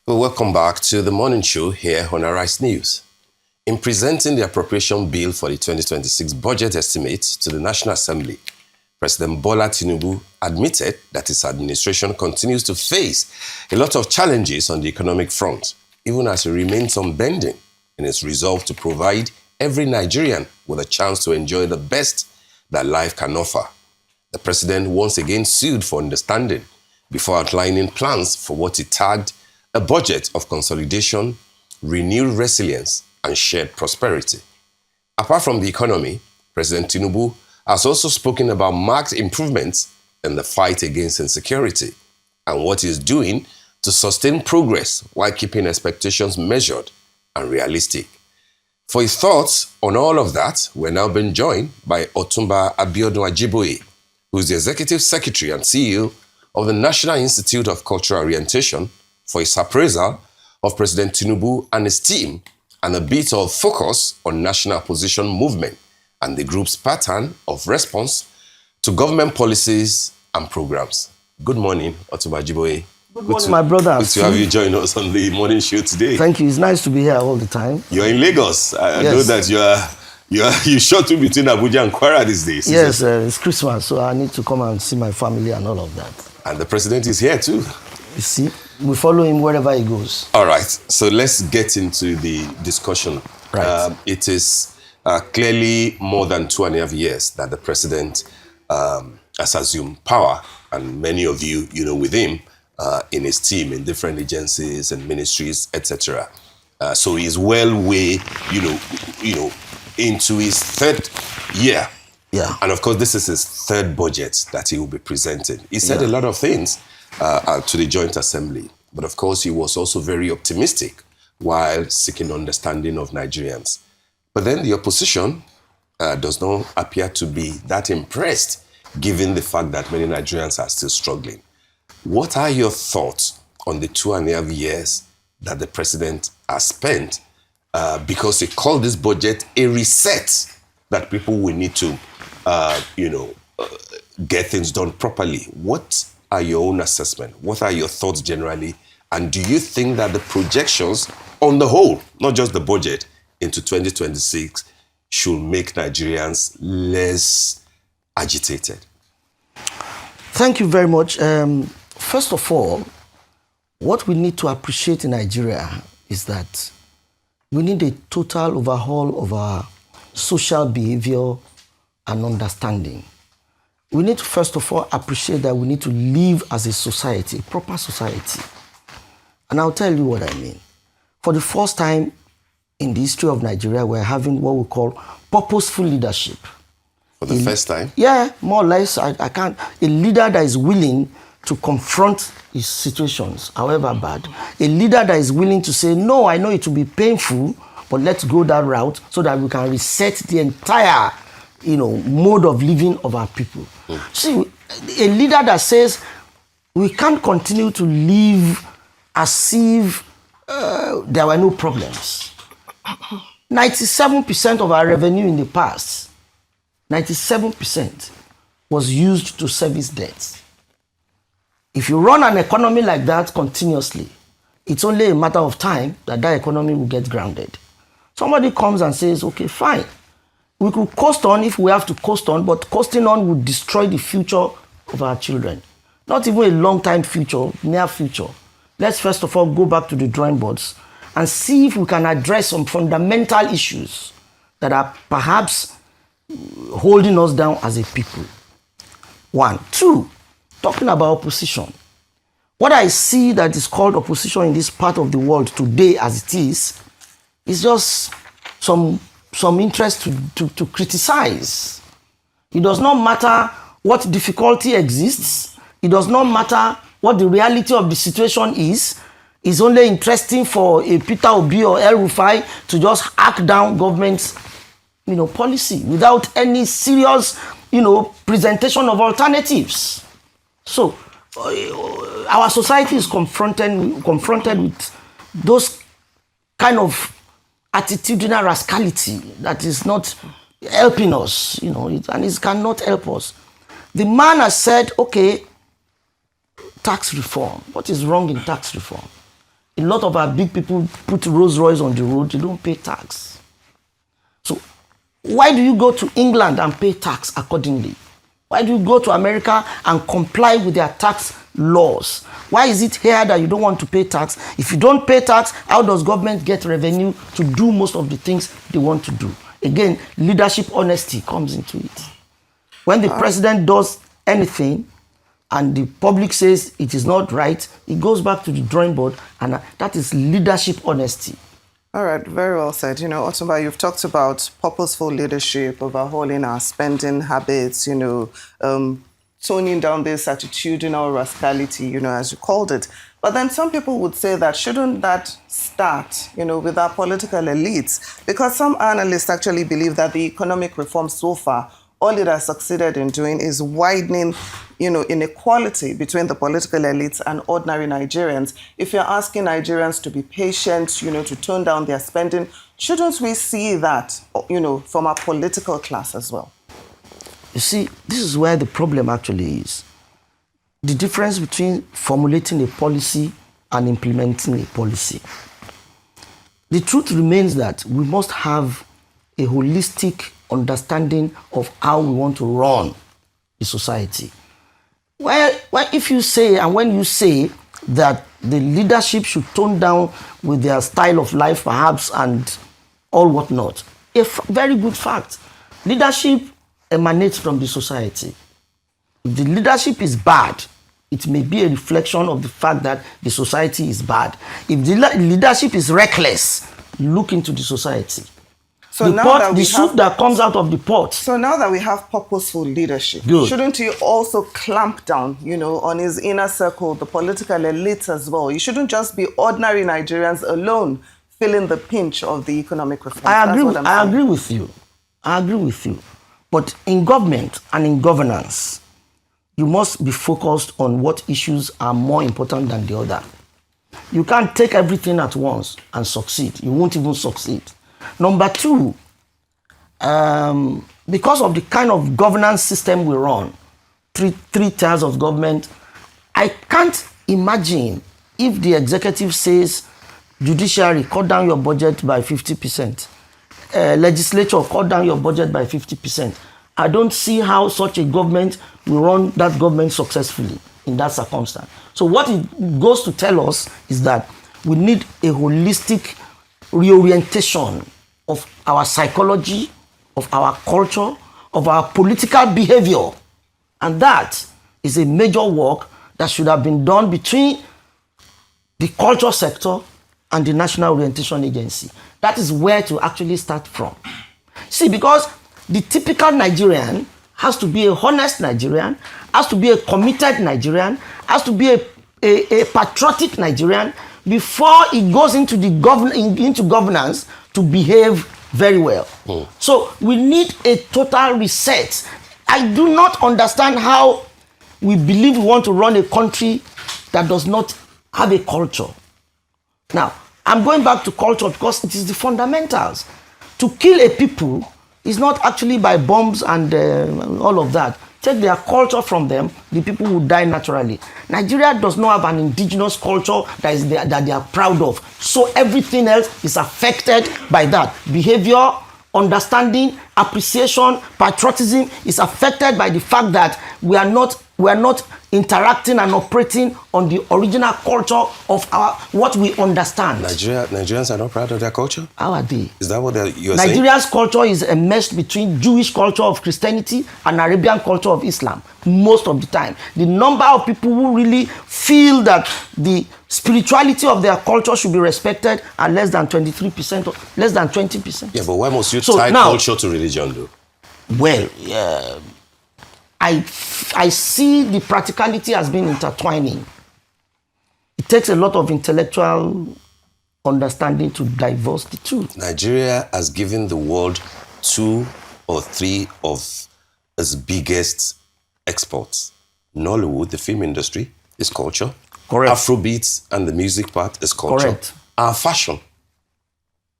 Well, welcome back to the morning show here on Arise News. In presenting the appropriation bill for the 2026 budget estimate to the National Assembly, President Bola Tinubu admitted that his administration continues to face a lot of challenges on the economic front, even as he remains unbending in his resolve to provide every Nigerian with a chance to enjoy the best that life can offer. The president once again sued for understanding before outlining plans for what he tagged a budget of consolidation, renewed resilience, and shared prosperity. Apart from the economy, President Tinubu has also spoken about marked improvements in the fight against insecurity and what he is doing to sustain progress while keeping expectations measured and realistic. For his thoughts on all of that, we're now being joined by Otumba Biodun Ajiboye, who is the Executive Secretary and CEO of the National Institute of Cultural Orientation, for his appraisal of President Tinubu and his team and a bit of focus on national opposition movement and the group's pattern of response to government policies and programs. Good morning, Otumba Ajiboye. Good morning, my brother. Good to have you join us on the morning show today. Thank you. It's nice to be here all the time. You're in Lagos. I know that you shuttle between Abuja and Kwara these days. Yes, it's Christmas, so I need to come and see my family and all of that. And the president is here too. You see, we follow him wherever he goes. All right, so let's get into the discussion. Right. It is clearly more than 2.5 years that the president has assumed power, and many of you, with him in his team in different agencies and ministries, etc. So he's well way, into his third year. Yeah. And of course, this is his third budget that he will be presenting. He said a lot of things to the Joint Assembly, but of course, he was also very optimistic while seeking understanding of Nigerians. But then the opposition does not appear to be that impressed, given the fact that many Nigerians are still struggling. What are your thoughts on the 2.5 years that the president has spent? Because he called this budget a reset that people will need to, get things done properly. What are your own assessment? What are your thoughts generally? And do you think that the projections on the whole, not just the budget, into 2026 should make Nigerians less agitated? Thank you very much. First of all, what we need to appreciate in Nigeria is that we need a total overhaul of our social behavior and understanding. We need to, first of all, appreciate that we need to live as a society, a proper society. And I'll tell you what I mean. For the first time in the history of Nigeria, we're having what we call purposeful leadership. For the first time? Yeah, more or less. I can't. A leader that is willing to confront his situations, however bad. A leader that is willing to say, no, I know it will be painful, but let's go that route so that we can reset the entire, mode of living of our people. See, a leader that says we can't continue to live as if there were no problems. 97% of our revenue in the past, 97% was used to service debts. If you run an economy like that continuously, it's only a matter of time that economy will get grounded. Somebody comes and says, okay, fine. We could coast on if we have to coast on, but coasting on would destroy the future of our children. Not even a long-time future, near future. Let's first of all go back to the drawing boards and see if we can address some fundamental issues that are perhaps holding us down as a people. 1. 2, talking about opposition. What I see that is called opposition in this part of the world today as it is just some interest to criticize. It does not matter what difficulty exists. It does not matter what the reality of the situation is. It's only interesting for a Peter Obi or El Rufai to just hack down government's, policy without any serious, presentation of alternatives. So our society is confronted with those kind of attitudinal rascality that is not helping us, and it cannot help us. The man has said, okay, tax reform. What is wrong in tax reform? A lot of our big people put Rolls Royce on the road, they don't pay tax. So why do you go to England and pay tax accordingly? Why do you go to America and comply with their tax laws? Why is it here that you don't want to pay tax? If you don't pay tax, how does government get revenue to do most of the things they want to do? Again, leadership honesty comes into it. When the president does anything and the public says it is not right, it goes back to the drawing board, and that is leadership honesty. All right, very well said. You know, Otumba, you've talked about purposeful leadership, overhauling our spending habits, toning down this attitudinal rascality, as you called it. But then some people would say that shouldn't that start, with our political elites? Because some analysts actually believe that the economic reforms so far, all it has succeeded in doing is widening, inequality between the political elites and ordinary Nigerians. If you're asking Nigerians to be patient, to tone down their spending, shouldn't we see that, from our political class as well? You see, this is where the problem actually is. The difference between formulating a policy and implementing a policy. The truth remains that we must have a holistic understanding of how we want to run the society. Well, if you say, and when you say that the leadership should tone down with their style of life perhaps and all whatnot, a very good fact. Leadership emanates from the society. If the leadership is bad, it may be a reflection of the fact that the society is bad. If the leadership is reckless, look into the society. So the soup that comes out of the pot. So now that we have purposeful leadership, shouldn't he also clamp down, on his inner circle, the political elites as well? You shouldn't just be ordinary Nigerians alone feeling the pinch of the economic reform. I agree with you. I agree with you. But in government and in governance, you must be focused on what issues are more important than the other. You can't take everything at once and succeed. You won't even succeed. Number two, because of the kind of governance system we run, three tiers of government, I can't imagine if the executive says, judiciary, cut down your budget by 50%. Legislature, cut down your budget by 50%. I don't see how such a government will run that government successfully in that circumstance. So what it goes to tell us is that we need a holistic reorientation of our psychology, of our culture, of our political behavior. And that is a major work that should have been done between the culture sector and the National Orientation Agency. That is where to actually start from. See, because the typical Nigerian has to be a honest Nigerian, has to be a committed Nigerian, has to be a patriotic Nigerian before it goes into into governance to behave very well. So we need a total reset. I do not understand how we believe we want to run a country that does not have a culture. Now, I'm going back to culture because it is the fundamentals. To kill a people is not actually by bombs and all of that. Take their culture from them, the people will die naturally. Nigeria does not have an indigenous culture that they are proud of. So everything else is affected by that. Behavior, understanding, appreciation, patriotism is affected by the fact that we are not interacting and operating on the original culture of what we understand. Nigerians are not proud of their culture? How are they? Is that what you're saying? Nigeria's culture is a mesh between Jewish culture of Christianity and Arabian culture of Islam, most of the time. The number of people who really feel that the spirituality of their culture should be respected are less than 23% or less than 20%. Yeah, but why must you tie culture to religion, though? Well, I see the practicality as being intertwining. It takes a lot of intellectual understanding to divorce the two. Nigeria has given the world 2 or 3 of its biggest exports. Nollywood, the film industry, is culture. Correct. Afrobeats and the music part is culture. Correct. Our fashion,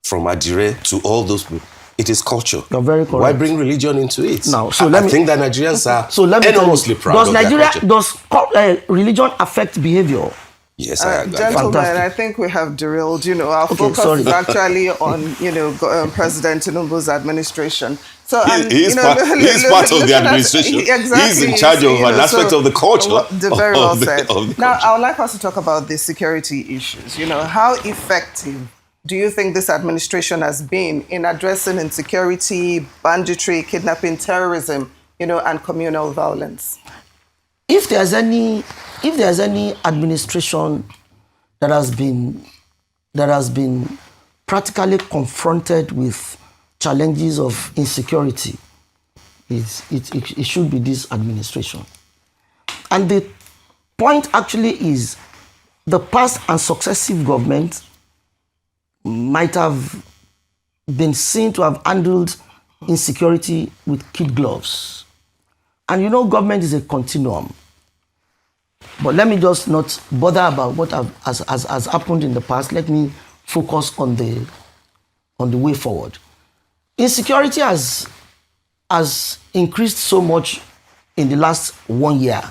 from Adire to all those people, it is culture. You're very correct. Why bring religion into it? Now, so I think that Nigerians are enormously proud does of Nigeria, their culture. Does religion affect behavior? Yes, I agree. Gentlemen, Fantastic. I think we have derailed. Our focus sorry. is actually on, President Tinubu's administration. So, He's part of the administration. Exactly. He's in charge of an aspect of the culture. Very well said. Of the Now, culture. I would like us to talk about the security issues. How effective do you think this administration has been in addressing insecurity, banditry, kidnapping, terrorism, and communal violence? If there's any administration that has been practically confronted with challenges of insecurity, it should be this administration. And the point actually is the past and successive government might have been seen to have handled insecurity with kid gloves. And government is a continuum. But let me just not bother about what has happened in the past. Let me focus on the way forward. Insecurity has increased so much in the last 1 year.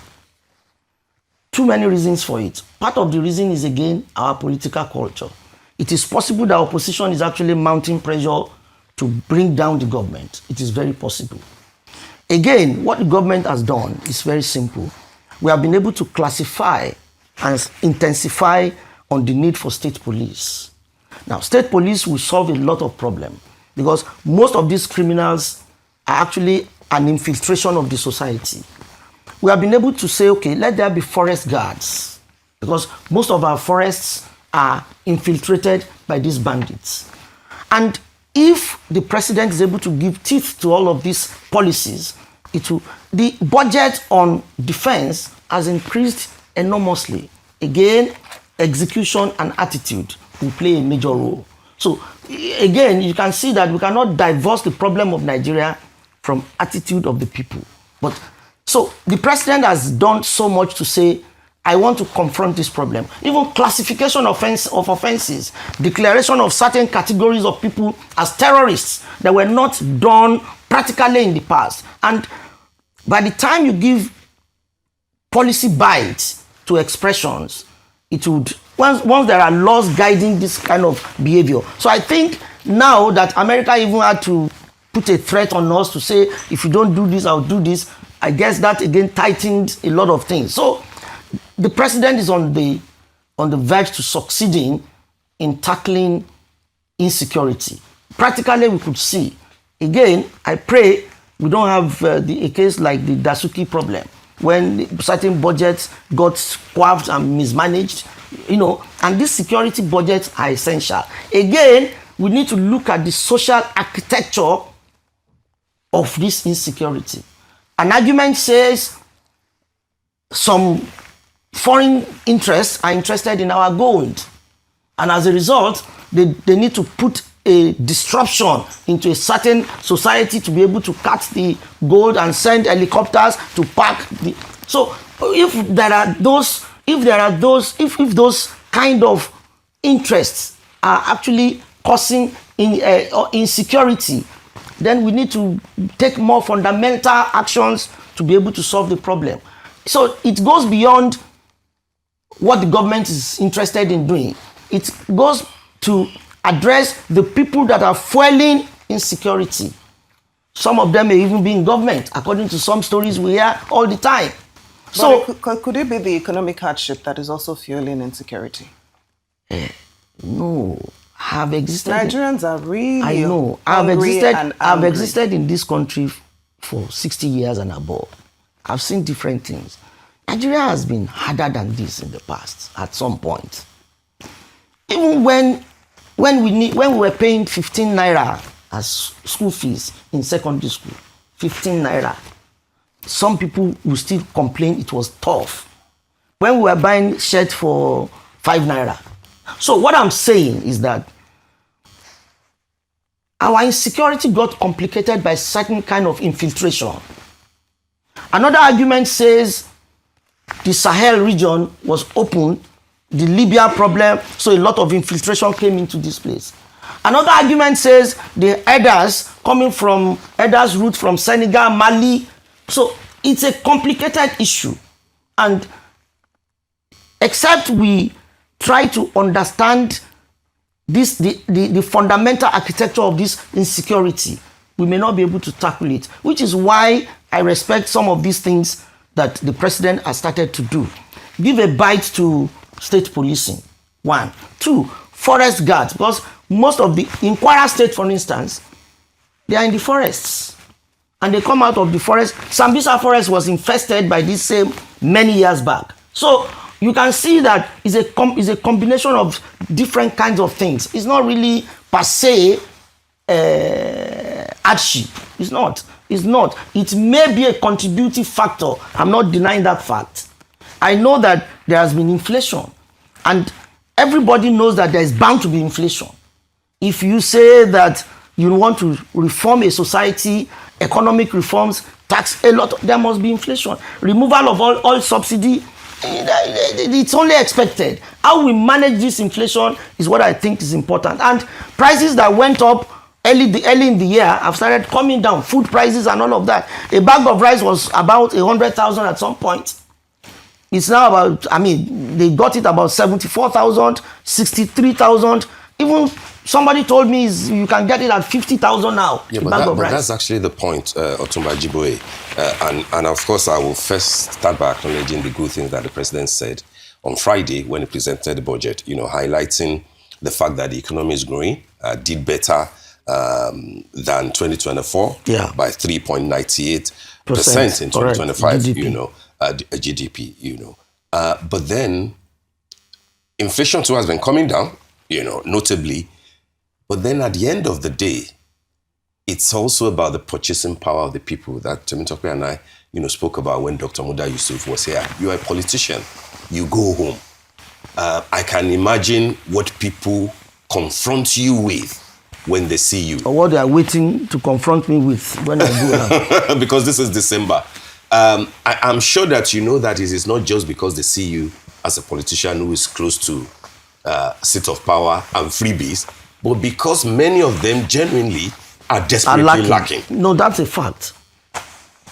Too many reasons for it. Part of the reason is, again, our political culture. It is possible that opposition is actually mounting pressure to bring down the government. It is very possible. Again, what the government has done is very simple. We have been able to classify and intensify on the need for state police. Now, state police will solve a lot of problems because most of these criminals are actually an infiltration of the society. We have been able to say, okay, let there be forest guards because most of our forests are infiltrated by these bandits. And if the president is able to give teeth to all of these policies, the budget on defense has increased enormously. Again, execution and attitude will play a major role. So again, you can see that we cannot divorce the problem of Nigeria from attitude of the people. But so the president has done so much to say, I want to confront this problem. Even classification of offenses, declaration of certain categories of people as terrorists that were not done practically in the past. And by the time you give policy bites to expressions, it would, once there are laws guiding this kind of behavior. So I think now that America even had to put a threat on us to say, if you don't do this, I'll do this, I guess that again tightened a lot of things. So the president is on the verge to succeeding in tackling insecurity. Practically, we could see. Again, I pray we don't have a case like the Dasuki problem, when certain budgets got squabbed and mismanaged, and these security budgets are essential. Again, we need to look at the social architecture of this insecurity. An argument says some foreign interests are interested in our gold. And as a result, they need to put a disruption into a certain society to be able to cut the gold and send helicopters to pack the. So if those kind of interests are actually causing insecurity, then we need to take more fundamental actions to be able to solve the problem. So it goes beyond what the government is interested in doing. It goes to address the people that are fueling insecurity. Some of them may even be in government, according to some stories we hear all the time. So could it be the economic hardship that is also fueling insecurity? No, have existed. Nigerians are really I know. I've existed in this country for 60 years and above. I've seen different things. Nigeria has been harder than this in the past at some point. Even when we were paying 15 naira as school fees in secondary school, 15 naira, some people will still complain it was tough. When we were buying shirt for 5 naira. So what I'm saying is that our insecurity got complicated by certain kind of infiltration. Another argument says the Sahel region was open, the Libya problem, so a lot of infiltration came into this place. Another argument says the herders coming from herders route from Senegal, Mali. So it's a complicated issue. And except we try to understand the fundamental architecture of this insecurity, we may not be able to tackle it, which is why I respect some of these things that the president has started to do. Give a bite to state policing, 1. 2, forest guards, because most of the, in Kwara State, for instance, they are in the forests. And they come out of the forest. Sambisa forest was infested by this same many years back. So you can see that it's a combination of different kinds of things. It's not really per se hardship. It's not. It's not. It may be a contributing factor. I'm not denying that fact. I know that there has been inflation. And everybody knows that there is bound to be inflation. If you say that you want to reform a society, economic reforms, tax a lot, there must be inflation. Removal of all oil subsidy, it's only expected. How we manage this inflation is what I think is important. And prices that went up early in the year have started coming down. Food prices and all of that. A bag of rice was about 100,000 at some point. It's now about, I mean, they got it about 74,000, 63,000. Even somebody told me you can get it at 50,000 now. Yeah, but that's actually the point, Otumba Ajiboye. And of course, I will first start by acknowledging the good things that the president said on Friday when he presented the budget, highlighting the fact that the economy is growing, did better than 2024 by 3.98% in 2025, GDP. GDP, but then inflation too has been coming down, notably. But then at the end of the day, it's also about the purchasing power of the people that Temitope and I, spoke about when Dr. Muda Yusuf was here. You are a politician. You go home. I can imagine what people confront you with when they see you. Or what they are waiting to confront me with when I go out. Because this is December. I'm sure that you know that it is not just because they see you as a politician who is close to seat of power and freebies, but because many of them genuinely are desperately lacking. No, that's a fact.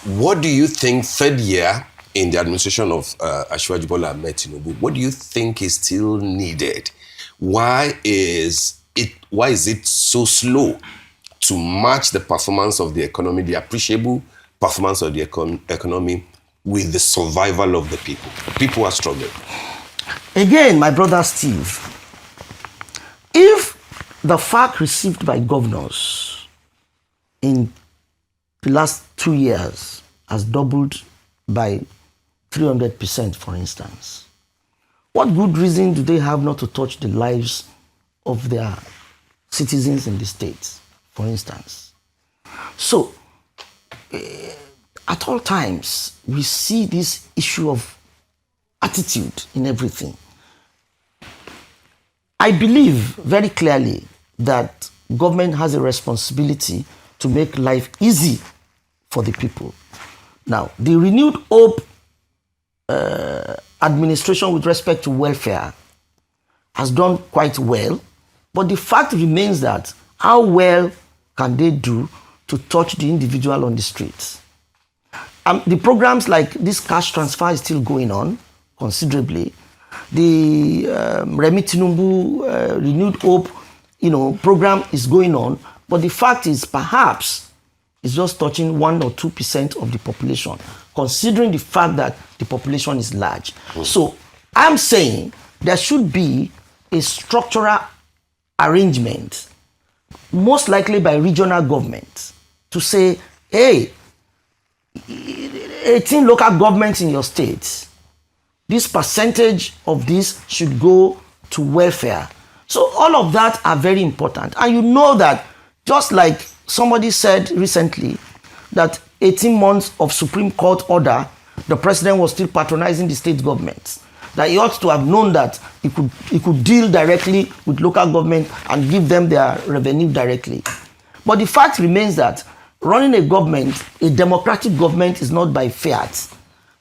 What do you think, third year in the administration of Ajiboye Tinubu, what do you think is still needed? Why is it so slow to match the performance of the economy, the appreciable performance of the economy, with the survival of the people? People are struggling. Again, my brother Steve, if the FAQ received by governors in the last 2 years has doubled by 300%, for instance, what good reason do they have not to touch the lives of their citizens in the states, for instance? So, at all times, we see this issue of attitude in everything. I believe very clearly that government has a responsibility to make life easy for the people. Now, the renewed hope administration with respect to welfare has done quite well, but the fact remains that how well can they do to touch the individual on the streets? The programs like this cash transfer is still going on considerably. The Remi Tinubu Renewed Hope, program is going on, but the fact is perhaps it's just touching 1 or 2% of the population, considering the fact that the population is large. So I'm saying there should be a structural arrangement, most likely by regional governments, to say, hey, 18 local governments in your state, this percentage of this should go to welfare. So all of that are very important. And you know that, just like somebody said recently, that 18 months of Supreme Court order, the president was still patronizing the state governments. That he ought to have known that he could deal directly with local government and give them their revenue directly. But the fact remains that running a government, a democratic government, is not by fiat.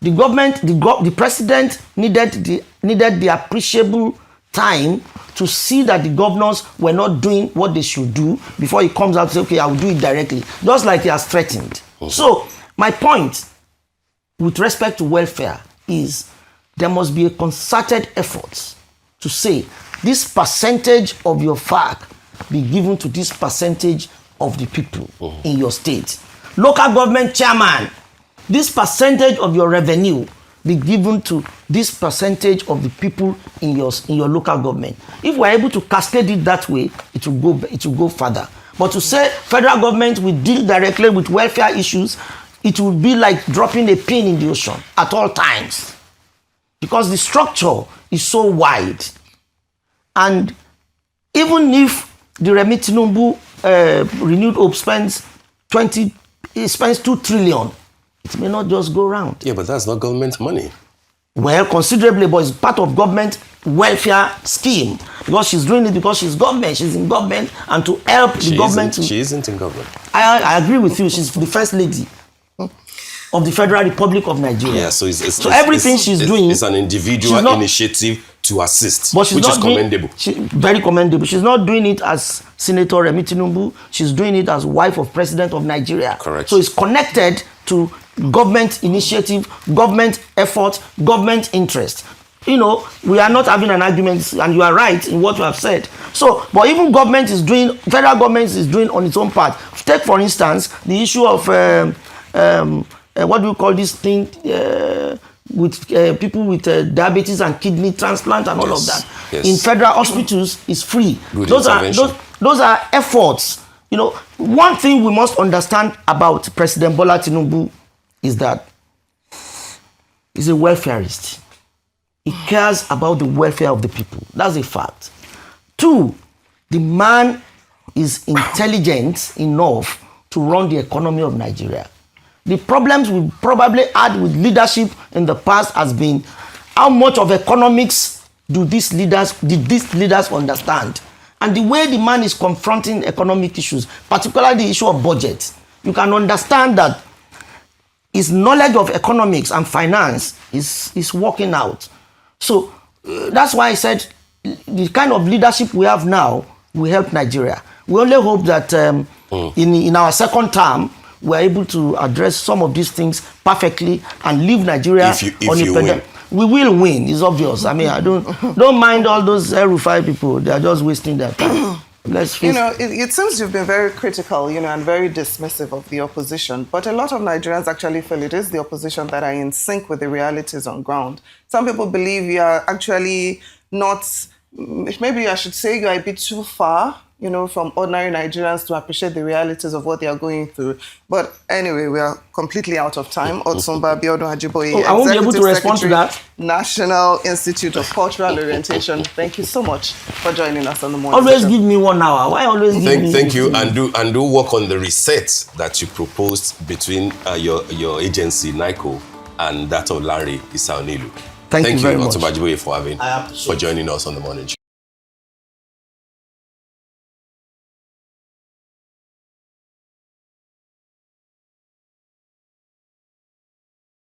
The government, the president needed the appreciable time to see that the governors were not doing what they should do before he comes out and says, okay, I will do it directly, just like he has threatened. So my point with respect to welfare is there must be a concerted effort to say this percentage of your FAC be given to this percentage of the people in your state. Local government chairman, this percentage of your revenue be given to this percentage of the people in your local government. If we're able to cascade it that way, it will go further. But to say federal government will deal directly with welfare issues, it will be like dropping a pin in the ocean at all times. Because the structure is so wide. And even if the Remi Tinubu Renewed Hope spends 2 trillion, it may not just go round. Yeah, but that's not government money. Well, considerably, but it's part of government welfare scheme. Because she's doing it because she's government. She's in government, and to help the government. She isn't in government. I agree with you. She's the first lady of the Federal Republic of Nigeria. Yeah, so everything she's doing. It's an individual initiative to assist, but which is commendable. Very commendable. She's not doing it as Senator Remi Tinubu. She's doing it as wife of President of Nigeria. Correct. So it's connected to government initiative, government effort, government interest. You know, we are not having an argument, and you are right in what you have said. So, but even government is doing, federal government is doing on its own part. Take, for instance, the issue of, what do you call this thing, with people with diabetes and kidney transplant and all of that. Yes. In federal hospitals, is free. Good those intervention. are efforts. You know, one thing we must understand about President Bola Tinubu is that he's a welfarist. He cares about the welfare of the people. That's a fact. 2, the man is intelligent enough to run the economy of Nigeria. The problems we probably had with leadership in the past has been how much of economics did these leaders understand? And the way the man is confronting economic issues, particularly the issue of budget, you can understand that his knowledge of economics and finance is working out. So that's why I said the kind of leadership we have now will help Nigeria. We only hope that in our second term, we're able to address some of these things perfectly and leave Nigeria if you win. We will win, it's obvious. I mean, I don't mind all those Rufai people. They are just wasting their time. Let's face it seems you've been very critical, and very dismissive of the opposition. But a lot of Nigerians actually feel it is the opposition that are in sync with the realities on ground. Some people believe you are actually not, maybe I should say you are a bit too far, from ordinary Nigerians to appreciate the realities of what they are going through. But anyway, we are completely out of time. Otsumba Biodun Ajiboye, I won't be able to respond to that. National Institute of Cultural Orientation. Thank you so much for joining us on the morning. Always give me 1 hour. Why always give me? Thank you, and do work on the reset that you proposed between your agency NICO and that of Larry Isaonilu. Thank you very much. Otsumba Ajiboye, for joining us on the morning show.